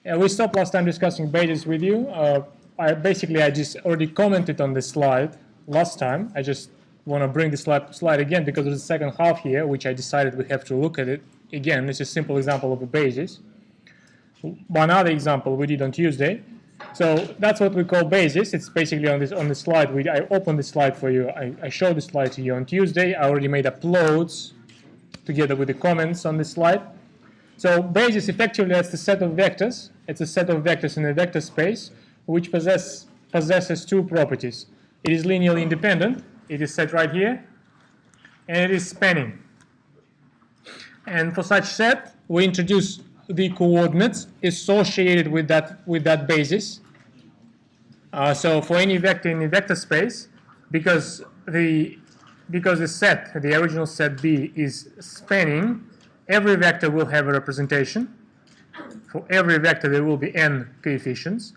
We stopped last time discussing bases with you. I just already commented on this slide last time. I just want to bring the slide again because there's a second half here, which I decided we have to look at it again. It's a simple example of a basis. One other example we did on Tuesday. So that's what we call basis. It's basically on this slide. I opened the slide for you. I showed the slide to you on Tuesday. I already made uploads together with the comments on this slide. So basis effectively that's the set of vectors. It's a set of vectors in a vector space which possesses two properties. It is linearly independent. It is set right here, and it is spanning. And for such set, we introduce the coordinates associated with that basis. So for any vector in the vector space, because the set, the original set B, is spanning, every vector will have a representation. For every vector, there will be n coefficients.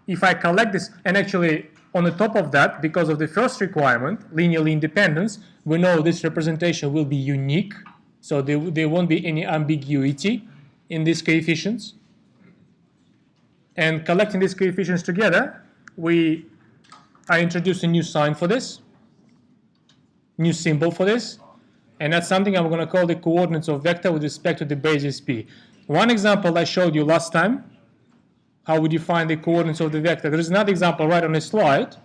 If I collect this, and actually on the top of that, because of the first requirement, linearly independence, we know this representation will be unique, so there won't be any ambiguity in these coefficients. And collecting these coefficients together, I introduce a new sign for this, new symbol for this, and that's something I'm going to call the coordinates of vector with respect to the basis P. One example I showed you last time, how we define the coordinates of the vector. There is another example right on the slide,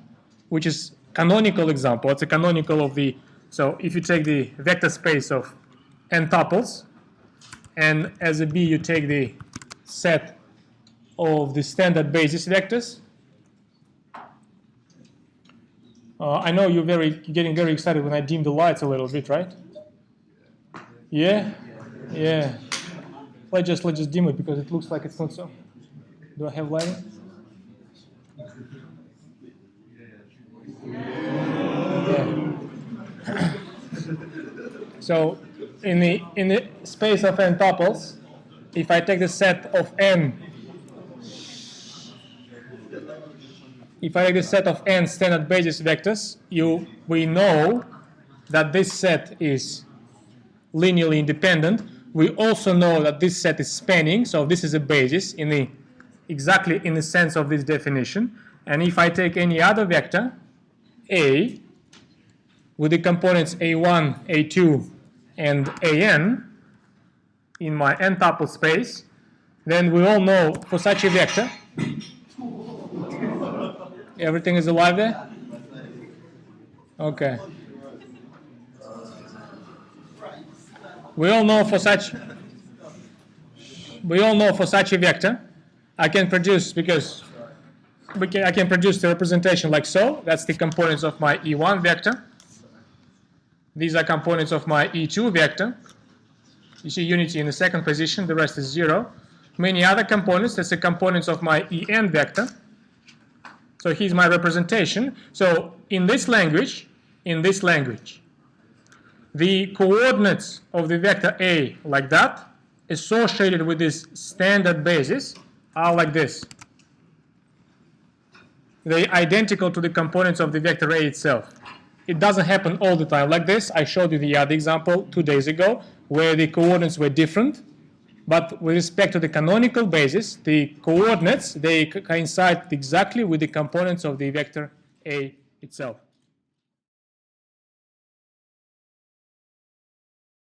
which is canonical example. It's a canonical of the, so if you take the vector space of n tuples, and as a B you take the set of the standard basis vectors. I know you're getting very excited when I dim the lights a little bit, right? Yeah? Yeah. Let's just dim it because it looks like it's not so. Do I have lighting? Yeah. So in the space of n tuples, if I take the set of n, standard basis vectors, we know that this set is linearly independent. We also know that this set is spanning, so this is a basis exactly in the sense of this definition. And if I take any other vector, A, with the components A1, A2, and AN in my n-tuple space, then we all know for such a vector, everything is alive there? Okay. We all know for such a vector, I can produce I can produce the representation like so. That's the components of my E1 vector. These are components of my E2 vector. You see unity in the second position, the rest is 0. Many other components, that's the components of my En vector. So here's my representation. So in this language, the coordinates of the vector A, like that, associated with this standard basis, are like this. They're identical to the components of the vector A itself. It doesn't happen all the time like this. I showed you the other example 2 days ago where the coordinates were different. But with respect to the canonical basis, the coordinates, they coincide exactly with the components of the vector A itself.